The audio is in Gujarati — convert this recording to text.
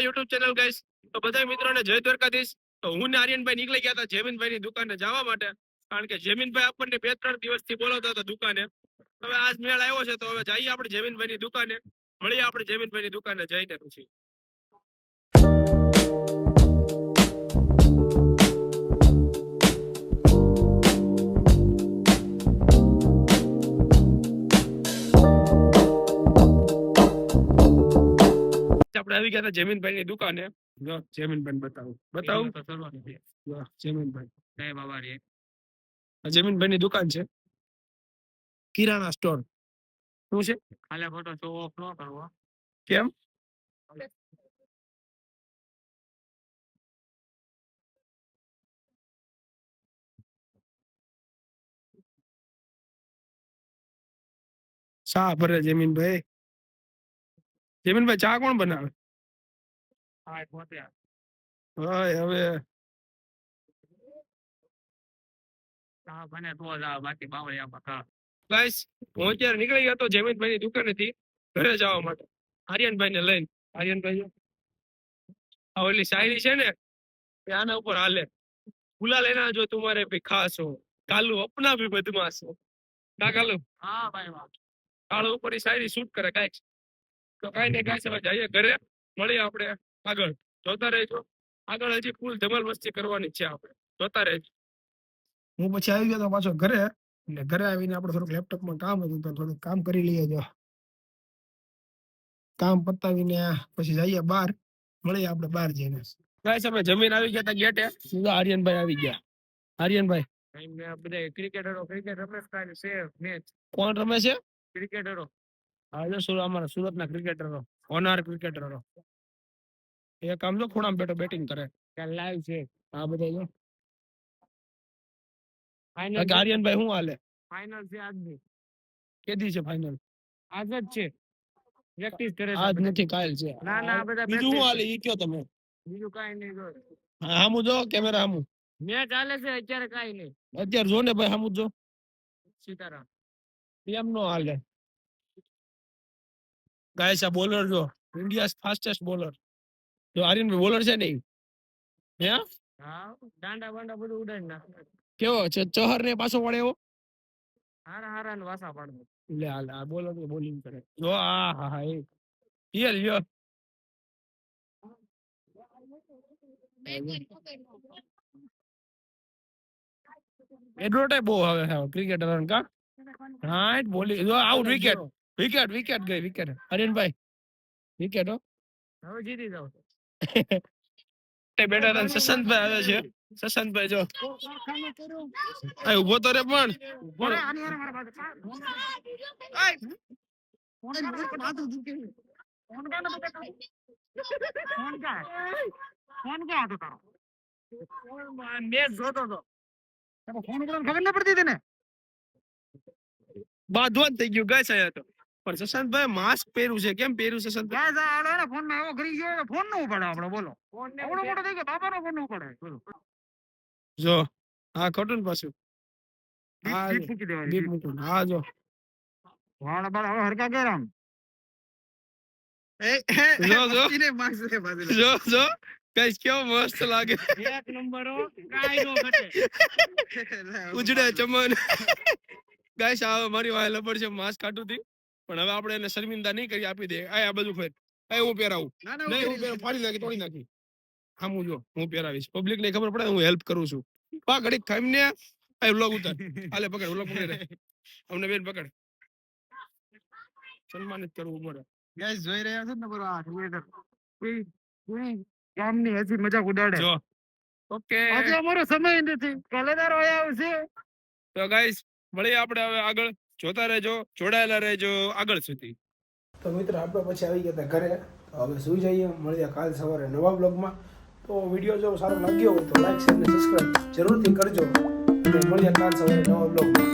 My YouTube channel guys. તો બધા મિત્રોને જય દ્વારકાધીશ. તો હું ને આર્યનભાઈ નીકળી ગયા હતા જેમિનભાઈ ની દુકાને જવા માટે, કારણ કે જેમિનભાઈ આપણને 2-3 દિવસથી બોલાવતા હતા દુકાને. હવે આજ મેળ આવ્યો છે, તો હવે જઈએ આપણે જેમિનભાઈ ની દુકાને. મળીએ આપણે જેમિનભાઈ ની દુકાને જઈને પછી. આપણે આવી ગયા હતા જેમિનભાઈ ની દુકાને. જો જેમિનભાઈ બતાવું જેમિનભાઈ. જેમિનભાઈ ની દુકાન છે, કિરાણા સ્ટોર. શું છે? ખાલી ફોટો શો ઓફ ન કરવો. કેમ? ચા ભરે જેમિનભાઈ. જેમિનભાઈ ચા કોણ બનાવે? હવે ગાઈસ, હું અત્યારે નીકળી ગયો હતો જેમિનભાઈ ની દુકાનેથી ઘરે જવા માટે આર્યનભાઈ ને લઈને. આર્યનભાઈ આ ઓલી શાયરી છે ને, એ આના ઉપર હાલે. ભૂલા લેના જો તુમારે ભી ખાસ હો, કાલુ અપના ભી બદમાશ હો. ના કાલુ? હા ભાઈ વાહ. કાળુ ઉપર ની શાયરી શૂટ કરે ગાઈસ. તો કાઈ ને ગાઈસ, હવે જઈએ ઘરે. મળીએ આપણે આગળ. જોતા રહેજો. આગળ હજી ફૂલ ધમાલ મસ્તી કરવાની છે આપણે. જોતા રહેજો. હું પછી આવી ગયો તો પાછો ઘરે. એટલે ઘરે આવીને આપણે થોડુંક લેપટોપમાં કામ હતું, તો થોડુંક કામ કરી લઈએ. જો કામ પતાવીને પછી જઈએ બહાર. મળીએ આપણે બહાર જઈને. ગાઈસ, અમે જમીન આવી ગયા હતા ગેટે. સીધા આર્યનભાઈ આવી ગયા. આર્યનભાઈ બધા ક્રિકેટરો ક્રિકેટ રમે છે. મેચ કોણ રમે છે? ક્રિકેટરો. હા, અમારા સુરતના ક્રિકેટરો, ઓનાર ક્રિકેટરો. એક આમ જો ખૂણામાં બેઠો બેટિંગ કરે. લાઈવ છે આ બધા. જો ફાઇનલ આર્યનભાઈ શું હાલે? ફાઇનલ છે આજની. કેદી છે ફાઇનલ? આજ જ છે. પ્રેક્ટિસ કરે છે. આજ નથી, કાલ છે. ના ના, બધા બીજું શું હાલે ઈ કયો તમે. બીજું કાઈ નહીં. જો હામુ જો, કેમેરા હામુ. મેચ ચાલે છે અત્યારે. કાઈ નહીં અત્યારે. જો ને ભાઈ, હામુ જો. સીતારામ એમ નો હાલે. ગાઈસ, આ બોલર જો, ઇન્ડિયાઝ ફાસ્ટેસ્ટ બોલર. જો આર્યનભાઈ બોલર છે ને. હે હા, દાંડા બાંડા બધું ઉડાડી નાખે. કેવો છે ચહર ને પાછો વળે એવો? હારા હારા ને વાસા પાડે. લે હાલ, આ બોલર બોલિંગ કરે. જો આ હા હા, એ લ્યો. એડવર્ટે બહુ આવે છે ક્રિકેટર કા. હા, બોલી જો આઉટ. વિકેટ વિકેટ વિકેટ ગઈ. વિકેટ હરીનભાઈ, વિકેટ હો. હવે જીતી જાવ. બેટા તને સસંતભાઈ આવે છે. સસંતભાઈ જો આ ઉભો તો રે. પણ ખબર ના પડતી તને. બાંધવાન થઈ ગયું ગાય સાયા તો. પણ સસંતભાઈ માસ્ક પહેર્યું છે. કેમ પહેર્યું છે સસંતભાઈ? ગાય સાયા ફોન માં એવો કરી ગયો. ફોન નો ઉપાડે આપણે. બોલો એવડો મોટો થઈ ગયો, બાપાનો ફોન નો ઉપાડે. જો હા, ખોટું ને પાછું. હા, દીપ મૂકી. હા, જો વાળ બાળ હવે હરકા કે રામ. જો જો જો જો ગાઈસ, કેવો મસ્ત લાગે. એક નંબર હો, કાઈ નો ઘટે. ઉજડે ચમન. ગાઈસ, આ મારી વાય લપડ છે. માસ્ક કાઢું હતી, પણ હવે આપણે એને શર્મિંદા નહીં કરી. આપી દે આ બધું ફેર. હું પહેરાવું નહીં. હું પહેરાવું. ફાડી નાખી, તોડી નાખી. હા, હું જો હું પહેરાવીશ. પબ્લિક ને ખબર પડે હું હેલ્પ કરું છું. પા ઘડીક ખાઈને આ વ્લોગ ઉતાર. હાલે પકડ, વ્લોગ પકડ. અમને બેન પકડ. સન્માનિત કરવું પડે. ગાઈસ, જોઈ રહ્યા છો ને બરો આ ક્રિએટર કામની હસી મજાક ઉડાડે. જો ઓકે, આજે અમારો સમય નથી. કલેદાર આયા આવશે. તો ગાઈસ, મળીએ આપણે હવે આગળ. જોતા રહેજો, જોડાયેલા રહેજો આગળ સુધી. તો મિત્ર, આપણે પછી આવી ગયા હતા ઘરે. તો હવે સુઈ જઈએ. મળીએ કાલ સવારે નવા બ્લોગમાં. તો વિડીયો જો સારો લાગ્યો હોય તો લાઈક, શેર અને સબસ્ક્રાઇબ જરૂરથી કરજો. અને મળીએ કાલ સવારે નવા બ્લોગમાં.